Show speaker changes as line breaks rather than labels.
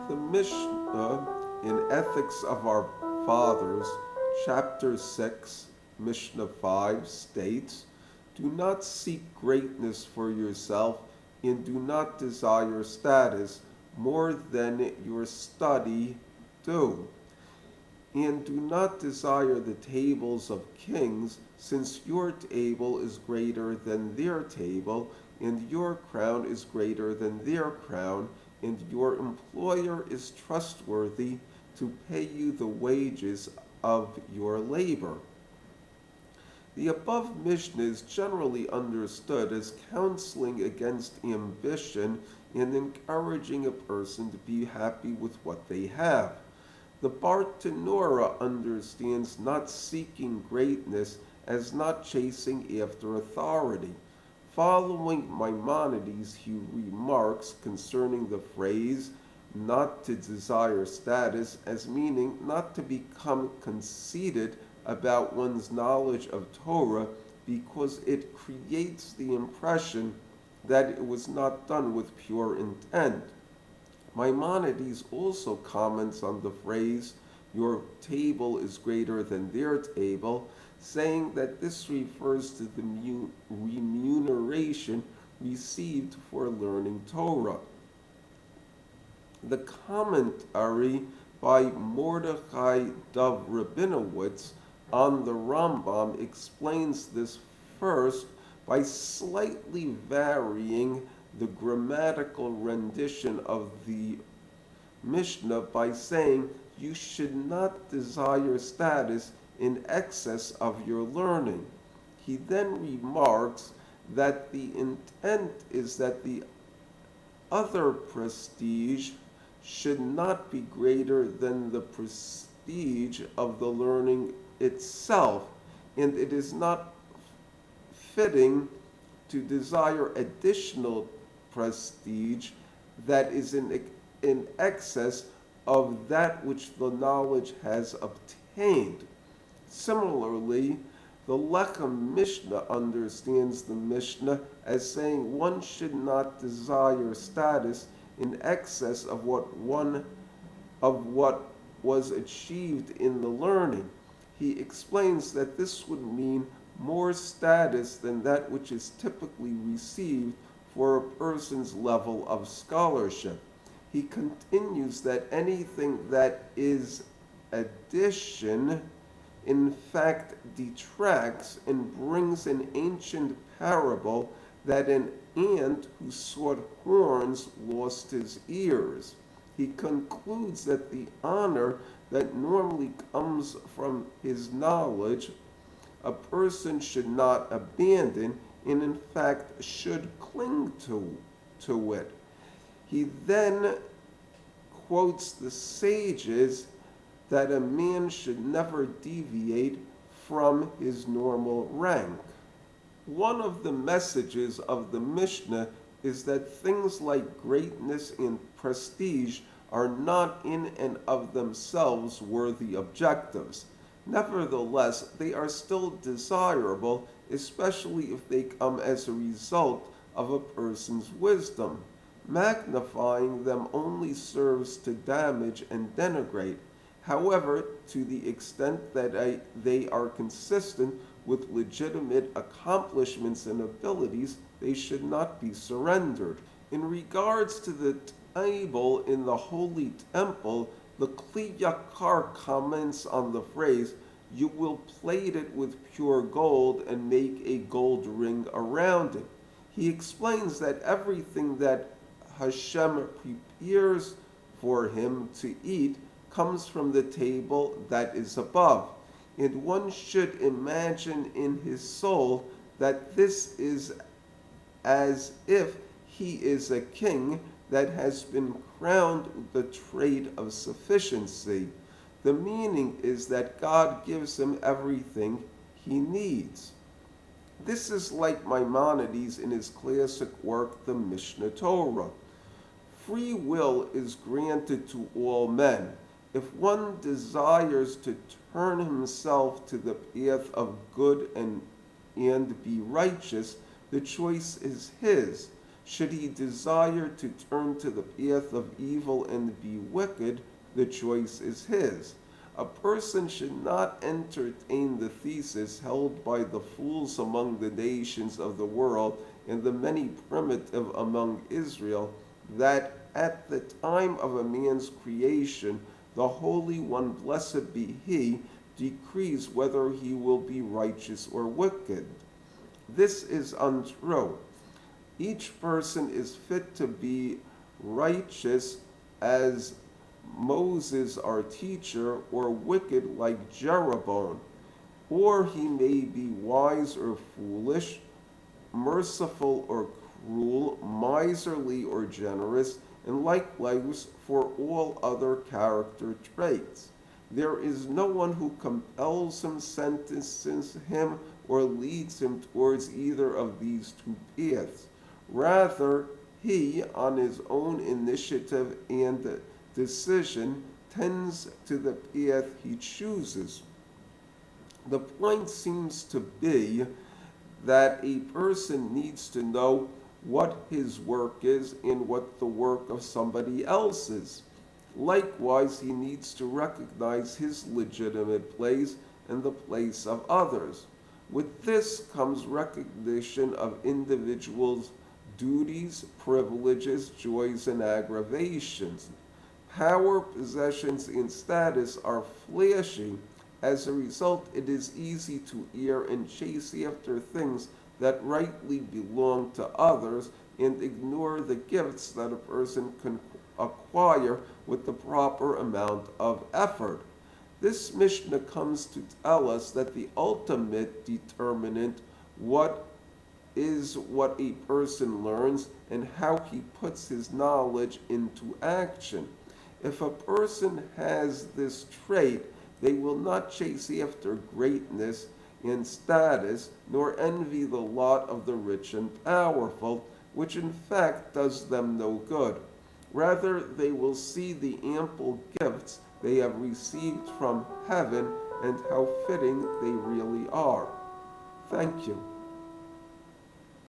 The Mishnah in Ethics of Our Fathers, chapter 6, Mishnah 5 states, "Do not seek greatness for yourself and do not desire status more than your study do. And do not desire the tables of kings, since your table is greater than their table, and your crown is greater than their crown, and your employer is trustworthy to pay you the wages of your labor." The above Mishnah is generally understood as counseling against ambition and encouraging a person to be happy with what they have. The Bartanura understands not seeking greatness as not chasing after authority. Following Maimonides, he remarks concerning the phrase not to desire status as meaning not to become conceited about one's knowledge of Torah because it creates the impression that it was not done with pure intent. Maimonides also comments on the phrase, "Your table is greater than their table," saying that this refers to the remuneration received for learning Torah. The commentary by Mordechai Dov Rabinowitz on the Rambam explains this first by slightly varying the grammatical rendition of the Mishnah by saying, "You should not desire status in excess of your learning." He then remarks that the intent is that the other prestige should not be greater than the prestige of the learning itself, and it is not fitting to desire additional prestige that is in excess of that which the knowledge has obtained. Similarly, the Lechem Mishnah understands the Mishnah as saying one should not desire status in excess of what was achieved in the learning. He explains that this would mean more status than that which is typically received for a person's level of scholarship. He continues that anything that is addition in fact detracts and brings an ancient parable that an ant who sought horns lost his ears. He concludes that the honor that normally comes from his knowledge a person should not abandon and in fact should cling to it. He then quotes the sages that a man should never deviate from his normal rank. One of the messages of the Mishnah is that things like greatness and prestige are not in and of themselves worthy objectives. Nevertheless, they are still desirable, especially if they come as a result of a person's wisdom. Magnifying them only serves to damage and denigrate. However, to the extent that they are consistent with legitimate accomplishments and abilities, they should not be surrendered. In regards to the table in the Holy Temple, the Kli Yakar comments on the phrase, "You will plate it with pure gold and make a gold ring around it." He explains that everything that Hashem prepares for him to eat comes from the table that is above, and one should imagine in his soul that this is as if he is a king that has been crowned with the trait of sufficiency. The meaning is that God gives him everything he needs. This is like Maimonides in his classic work, the Mishnah Torah. Free will is granted to all men. If one desires to turn himself to the path of good and be righteous, the choice is his. Should he desire to turn to the path of evil and be wicked, the choice is his. A person should not entertain the thesis held by the fools among the nations of the world and the many primitive among Israel that at the time of a man's creation, the Holy One, blessed be He, decrees whether he will be righteous or wicked. This is untrue. Each person is fit to be righteous as Moses, our teacher, or wicked like Jeroboam. Or he may be wise or foolish, merciful or cruel, miserly or generous, and likewise for all other character traits. There is no one who compels him, sentences him, or leads him towards either of these two paths. Rather, he, on his own initiative and decision, tends to the path he chooses. The point seems to be that a person needs to know what his work is and what the work of somebody else is. Likewise, he needs to recognize his legitimate place and the place of others. With this comes recognition of individuals' duties, privileges, joys, and aggravations. Power, possessions, and status are flashy. As a result, it is easy to err and chase after things that rightly belong to others and ignore the gifts that a person can acquire with the proper amount of effort. This Mishnah comes to tell us that the ultimate determinant what a person learns and how he puts his knowledge into action. If a person has this trait, they will not chase after greatness and status, nor envy the lot of the rich and powerful, which in fact does them no good. Rather, they will see the ample gifts they have received from heaven and how fitting they really are. Thank you.